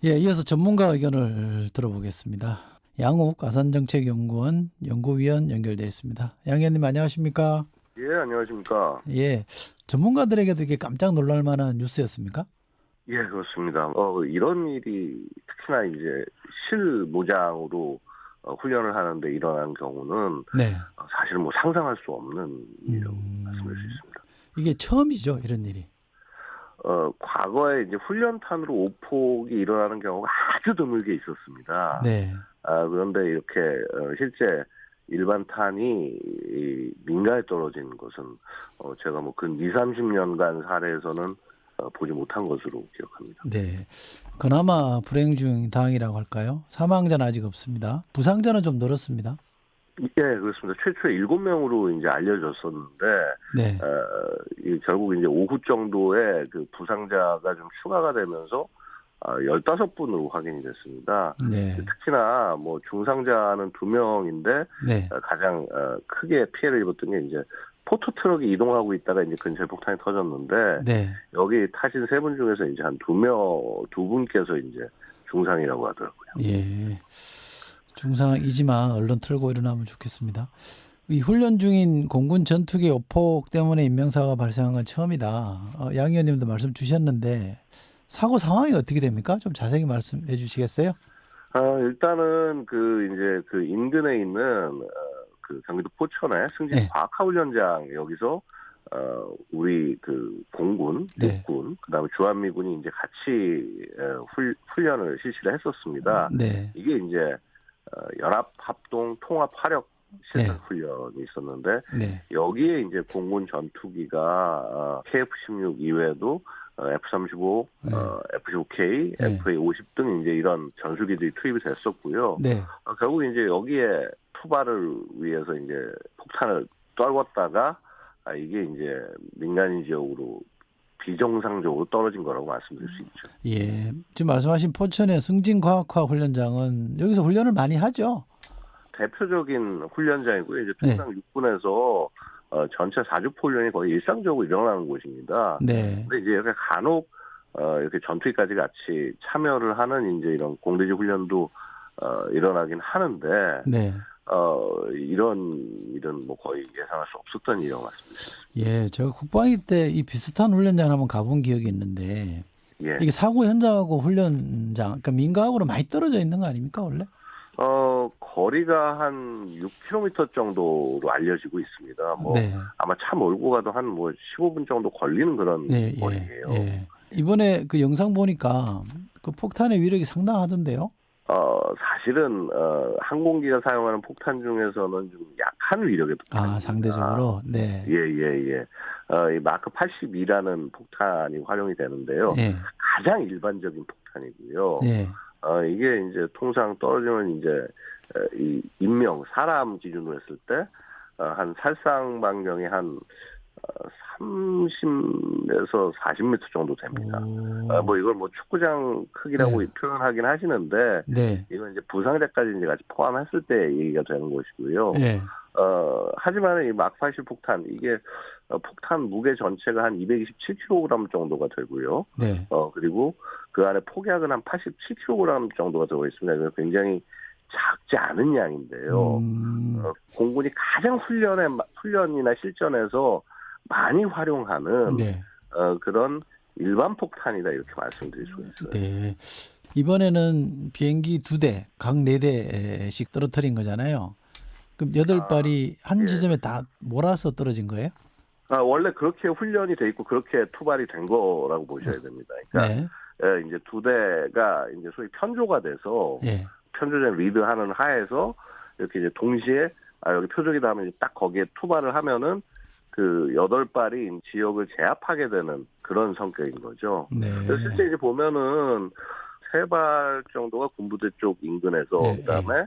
예, 이어서 전문가 의견을 들어보겠습니다. 양욱 아산정책연구원 연구위원 연결되어 있습니다. 양 의원님 안녕하십니까? 예, 안녕하십니까. 예, 전문가들에게도 이게 깜짝 놀랄 만한 뉴스였습니까? 예, 그렇습니다. 이런 일이 특히나 이제 실무장으로 훈련을 하는데 일어난 경우는 네. 사실 뭐 상상할 수 없는 일이라고 말씀드릴 수 음, 있습니다. 이게 처음이죠, 이런 일이. 과거에 이제 훈련탄으로 오폭이 일어나는 경우가 아주 드물게 있었습니다. 네. 그런데 이렇게 실제 일반 탄이 이 민가에 떨어진 것은 제가 뭐 근 2, 30년간 사례에서는 보지 못한 것으로 기억합니다. 네. 그나마 불행 중 다행이라고 할까요? 사망자는 아직 없습니다. 부상자는 좀 늘었습니다. 예, 그렇습니다. 최초에 7명으로 이제 알려졌었는데, 네. 결국 이제 오후 정도에 그 부상자가 좀 추가가 되면서, 15분으로 확인이 됐습니다. 네. 특히나 뭐 중상자는 2명인데, 네. 가장, 크게 피해를 입었던 게 이제 포토트럭이 이동하고 있다가 이제 근처에 폭탄이 터졌는데, 네. 여기 타신 3분 중에서 이제 한 2분께서 이제 중상이라고 하더라고요. 예. 중상이지만 얼른 틀고 일어나면 좋겠습니다. 이 훈련 중인 공군 전투기 오폭 때문에 인명사고가 발생한 건 처음이다. 양 의원님도 말씀 주셨는데 사고 상황이 어떻게 됩니까? 좀 자세히 말씀해 주시겠어요? 일단은 이제 인근에 있는 그 경기도 포천의 승진 네. 과학화훈련장 여기서 우리 공군, 네. 육군, 그다음에 주한미군이 이제 같이 훈련을 실시를 했었습니다. 네. 이게 이제 연합 합동 통합 화력 실전 네. 훈련이 있었는데 네. 여기에 이제 공군 전투기가 KF-16 이외에도 F-35, 네. F-15K, 네. FA-50 등 이제 이런 전술기들이 투입이 됐었고요. 네. 결국 이제 여기에 투발을 위해서 이제 폭탄을 떨궜다가 이게 이제 민간인 지역으로 비정상적으로 떨어진 거라고 말씀드릴 수 있죠. 예. 지금 말씀하신 포천의 승진과학화 훈련장은 여기서 훈련을 많이 하죠. 대표적인 훈련장이고요. 이제 네. 통상 육군에서 전체 사주포 훈련이 거의 일상적으로 일어나는 곳입니다. 네. 근데 이제 이렇게 간혹 이렇게 전투기까지 같이 참여를 하는 이제 이런 공대지 훈련도 일어나긴 하는데 네. 이런 일은 뭐 거의 예상할 수 없었던 일이라고 말씀드렸습니다. 예, 제가 국방위 때 이 비슷한 훈련장을 한번 가본 기억이 있는데 예. 이게 사고 현장하고 훈련장, 그러니까 민가하고는 많이 떨어져 있는 거 아닙니까 원래? 거리가 한 6km 정도로 알려지고 있습니다. 뭐 네. 아마 차 몰고 가도 한 뭐 15분 정도 걸리는 그런 네, 거리예요. 예. 이번에 그 영상 보니까 그 폭탄의 위력이 상당하던데요. 사실은 항공기가 사용하는 폭탄 중에서는 좀 약한 위력의 폭탄입니다. 상대적으로. 네. 예. 이 마크 82라는 폭탄이 활용이 되는데요. 예. 가장 일반적인 폭탄이고요. 예. 이게 이제 통상 떨어지면 이제 이 사람 기준으로 했을 때 한 살상 반경이 한 30에서 40m 정도 됩니다. 뭐 이걸 뭐 축구장 크기라고 네. 표현하긴 하시는데 네. 이건 이제 부상자까지 이제 같이 포함했을 때 얘기가 되는 것이고요. 예. 하지만 이 마크80 폭탄 이게 폭탄 무게 전체가 한 227kg 정도가 되고요. 네. 그리고 그 안에 폭약은 한 87kg 정도가 들어 있습니다. 그래서 굉장히 작지 않은 양인데요. 공군이 가장 훈련이나 실전에서 많이 활용하는 네. 그런 일반 폭탄이다 이렇게 말씀드릴 수 있어요. 네. 이번에는 비행기 2대, 각 4대씩 떨어뜨린 거잖아요. 그럼 8발이 한 예. 지점에 다 몰아서 떨어진 거예요? 원래 그렇게 훈련이 돼 있고 그렇게 투발이 된 거라고 보셔야 됩니다. 그러니까 네. 이제 2대가 이제 소위 편조가 돼서 예. 편조된 리드하는 하에서 이렇게 이제 동시에 여기 표적이다 하면 이제 딱 거기에 투발을 하면은 그 8발이 지역을 제압하게 되는 그런 성격인 거죠. 네. 그래서 실제 이제 보면은 3발 정도가 군부대 쪽 인근에서 네, 그다음에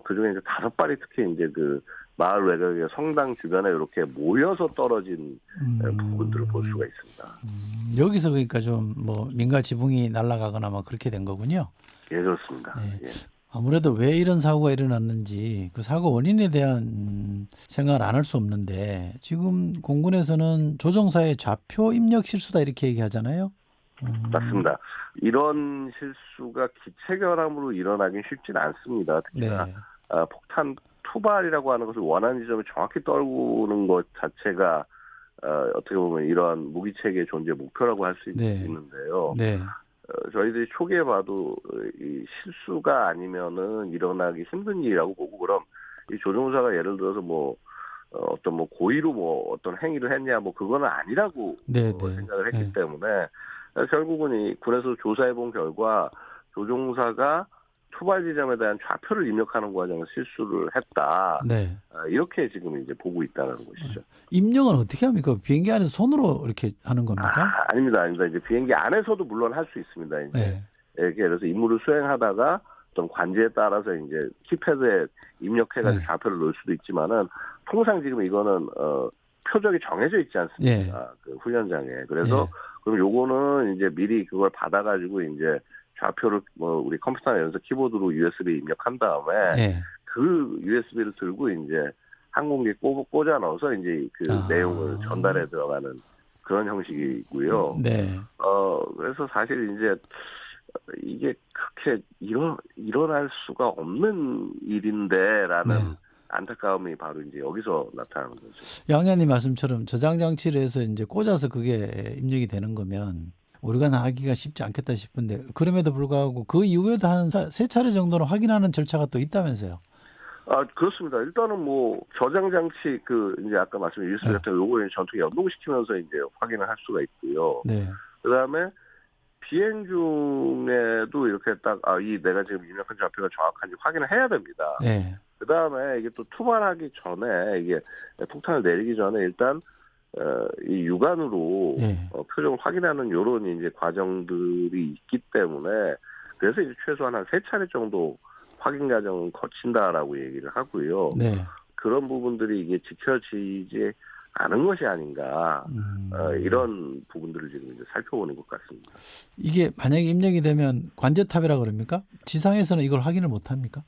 그중에 이제 5발이 특히 이제 그 마을 외곽의 성당 주변에 이렇게 모여서 떨어진 부분들을 볼 수가 있습니다. 여기서 그러니까 좀 뭐 민가 지붕이 날아가거나 막 그렇게 된 거군요. 예, 그렇습니다. 네. 예. 아무래도 왜 이런 사고가 일어났는지 그 사고 원인에 대한 생각을 안 할 수 없는데 지금 공군에서는 조종사의 좌표 입력 실수다 이렇게 얘기하잖아요. 맞습니다. 이런 실수가 기체 결함으로 일어나긴 쉽진 않습니다. 특히나 네. 폭탄 투발이라고 하는 것을 원하는 지점에 정확히 떨구는 것 자체가 어떻게 보면 이러한 무기체계의 존재 목표라고 할 수 네. 있는데요. 네. 저희들이 초기에 봐도 이 실수가 아니면은 일어나기 힘든 일이라고 보고, 그럼 이 조종사가 예를 들어서 어떤 고의로 어떤 행위를 했냐, 그거는 아니라고 네. 생각을 했기 네. 때문에 결국은 이 군에서 조사해 본 결과 조종사가 투발 지점에 대한 좌표를 입력하는 과정에서 실수를 했다. 네. 이렇게 지금 이제 보고 있다는 것이죠. 입력은 어떻게 합니까? 비행기 안에서 손으로 이렇게 하는 겁니까? 아닙니다. 이제 비행기 안에서도 물론 할 수 있습니다. 이제 네. 예를 들어서 임무를 수행하다가 어떤 관제에 따라서 이제 키패드에 입력해가지고 네. 좌표를 넣을 수도 있지만은, 통상 지금 이거는 표적이 정해져 있지 않습니까? 그 훈련장에. 그래서 그럼 요거는 이제 미리 그걸 받아가지고 이제 좌표를 우리 컴퓨터나 이런 키보드로 USB 입력한 다음에 그 USB를 들고 이제 항공기에 꽂아 넣어서 이제 그 내용을 전달해 들어가는 그런 형식이고요. 네. 그래서 사실 이제 이게 그렇게 일어날 수가 없는 일인데라는 안타까움이 바로 이제 여기서 나타나는 거죠. 양 의원님 말씀처럼 저장 장치를 해서 이제 꽂아서 그게 입력이 되는 거면 우리가 나가기가 쉽지 않겠다 싶은데, 그럼에도 불구하고 그 이후에도 한 3차례 정도는 확인하는 절차가 또 있다면서요. 그렇습니다. 일단은 저장 장치 이제 아까 말씀드린 USB 같은 요거 전투기 연동시키면서 이제 확인을 할 수가 있고요. 네. 그다음에 비행 중에도 이렇게 딱 내가 지금 입력한 좌표가 정확한지 확인을 해야 됩니다. 네. 그다음에 이게 또 투발하기 전에, 이게 폭탄을 내리기 전에 일단 이 육안으로 표정을 확인하는 요런 이제 과정들이 있기 때문에, 그래서 이제 최소한 한 3차례 정도 확인 과정을 거친다라고 얘기를 하고요. 네. 그런 부분들이 이게 지켜지지 않은 것이 아닌가, 이런 부분들을 지금 이제 살펴보는 것 같습니다. 이게 만약에 입력이 되면 관제탑이라 그럽니까? 지상에서는 이걸 확인을 못 합니까?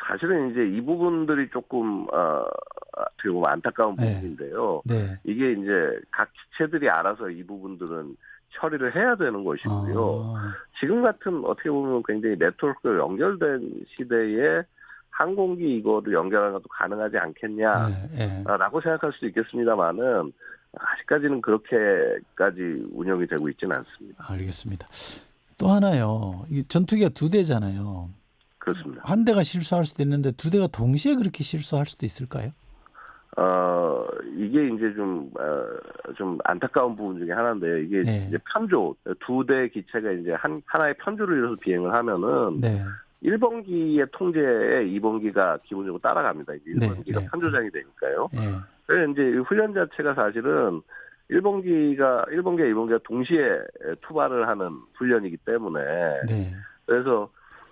사실은 이제 이 부분들이 조금 어떻게 보면 안타까운 부분인데요. 이게 이제 각 기체들이 알아서 이 부분들은 처리를 해야 되는 것이고요. 지금 같은 어떻게 보면 굉장히 네트워크가 연결된 시대에 항공기 이거를 연결하는 것도 가능하지 않겠냐라고 생각할 수도 있겠습니다만은, 아직까지는 그렇게까지 운영이 되고 있지는 않습니다. 알겠습니다. 또 하나요. 이 전투기가 2대잖아요. 그렇습니다. 한 대가 실수할 수도 있는데 2대가 동시에 그렇게 실수할 수도 있을까요? 이게 이제 좀 안타까운 부분 중에 하나인데요. 이게 이제 편조, 2대 기체가 이제 하나의 편조를 이뤄서 비행을 하면은 1번기의 통제에 2번기가 기본적으로 따라갑니다. 1번기가 편조장이 되니까요. 그래서 이제 훈련 자체가 사실은 1번기와 2번기가 동시에 투발을 하는 훈련이기 때문에, 그래서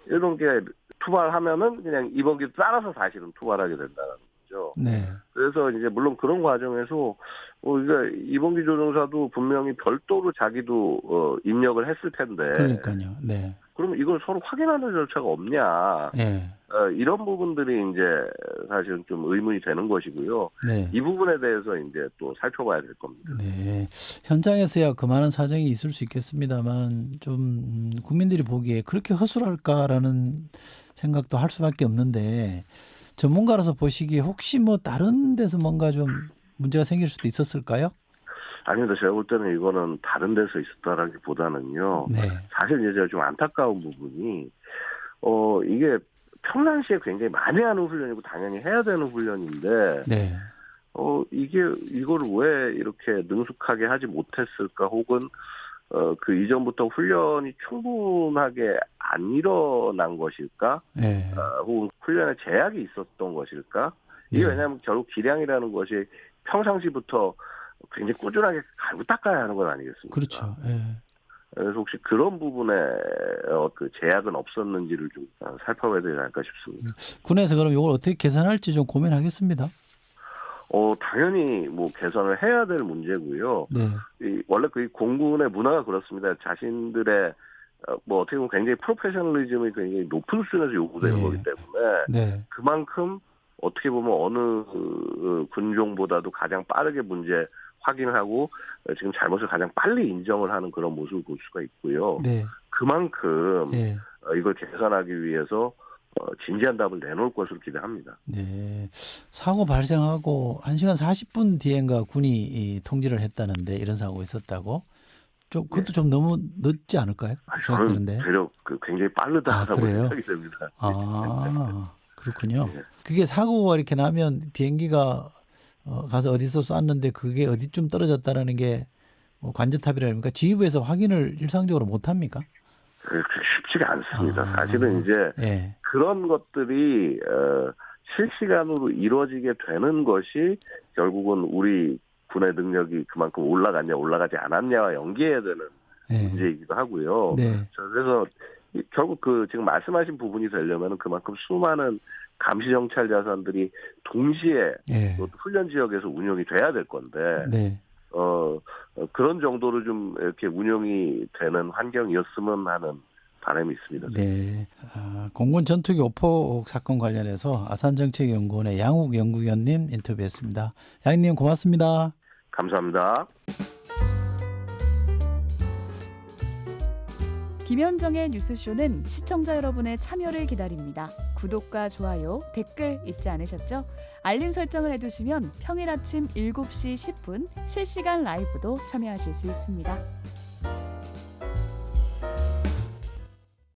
1번기가 투발하면은 그냥 2번기 따라서 사실은 투발하게 된다는 거죠. 그래서 이제 물론 그런 과정에서 우리가 2번기 조종사도 분명히 별도로 자기도 입력을 했을 텐데, 그러니까요. 그럼 이걸 서로 확인하는 절차가 없냐? 이런 부분들이 이제 사실은 좀 의문이 되는 것이고요. 이 부분에 대해서 이제 또 살펴봐야 될 겁니다. 현장에서야 그 많은 사정이 있을 수 있겠습니다만, 좀 국민들이 보기에 그렇게 허술할까라는 생각도 할 수밖에 없는데, 전문가로서 보시기에 혹시 다른 데서 뭔가 좀 문제가 생길 수도 있었을까요? 아닙니다. 제가 볼 때는 이거는 다른 데서 있었다라기보다는요. 사실 이제 제가 좀 안타까운 부분이, 이게 평상시에 굉장히 많이 하는 훈련이고 당연히 해야 되는 훈련인데, 이거를 왜 이렇게 능숙하게 하지 못했을까? 혹은 그 이전부터 훈련이 충분하게 안 일어난 것일까? 혹은 훈련에 제약이 있었던 것일까? 이게 왜냐하면 결국 기량이라는 것이 평상시부터 굉장히 꾸준하게 갈고 닦아야 하는 건 아니겠습니까? 그렇죠. 그래서 혹시 그런 부분에 그 제약은 없었는지를 좀 살펴봐야 되지 않을까 싶습니다. 군에서 그럼 이걸 어떻게 개선할지 좀 고민하겠습니다. 당연히 개선을 해야 될 문제고요. 원래 그 공군의 문화가 그렇습니다. 자신들의 어떻게 보면 굉장히 프로페셔널리즘이 굉장히 높은 수준에서 요구되는 거기 때문에 그만큼 어떻게 보면 어느 군종보다도 가장 빠르게 문제 확인을 하고 지금 잘못을 가장 빨리 인정을 하는 그런 모습을 볼 수가 있고요. 네. 그만큼 예. 이걸 개선하기 위해서 진지한 답을 내놓을 것으로 기대합니다. 네. 사고 발생하고 1시간 40분 뒤엔가 군이 통지를 했다는데 이런 사고가 있었다고. 좀 그것도 좀 너무 늦지 않을까요? 저는 생각되는데. 되려 굉장히 빠르다라고 그래요? 생각이 됩니다. 그렇군요. 네. 그게 사고가 이렇게 나면 비행기가 가서 어디서 쐈는데 그게 어디쯤 떨어졌다라는 게 뭐 관제탑이라니까 지휘부에서 확인을 일상적으로 못 합니까? 쉽지가 않습니다. 사실은 이제 예. 그런 것들이 실시간으로 이루어지게 되는 것이 결국은 우리 군의 능력이 그만큼 올라갔냐 올라가지 않았냐와 연계해야 되는 예. 문제이기도 하고요. 네. 그래서 결국 지금 말씀하신 부분이 되려면 그만큼 수많은 감시 정찰 자산들이 동시에 예. 또 훈련 지역에서 운용이 돼야 될 건데 네. 그런 정도로 좀 이렇게 운용이 되는 환경이었으면 하는 바람이 있습니다. 네. 공군 전투기 오폭 사건 관련해서 아산정책연구원의 양욱 연구위원님 인터뷰했습니다. 양님 고맙습니다. 감사합니다. 김현정의 뉴스쇼는 시청자 여러분의 참여를 기다립니다. 구독과 좋아요, 댓글 잊지 않으셨죠? 알림 설정을 해두시면 평일 아침 7시 10분 실시간 라이브도 참여하실 수 있습니다.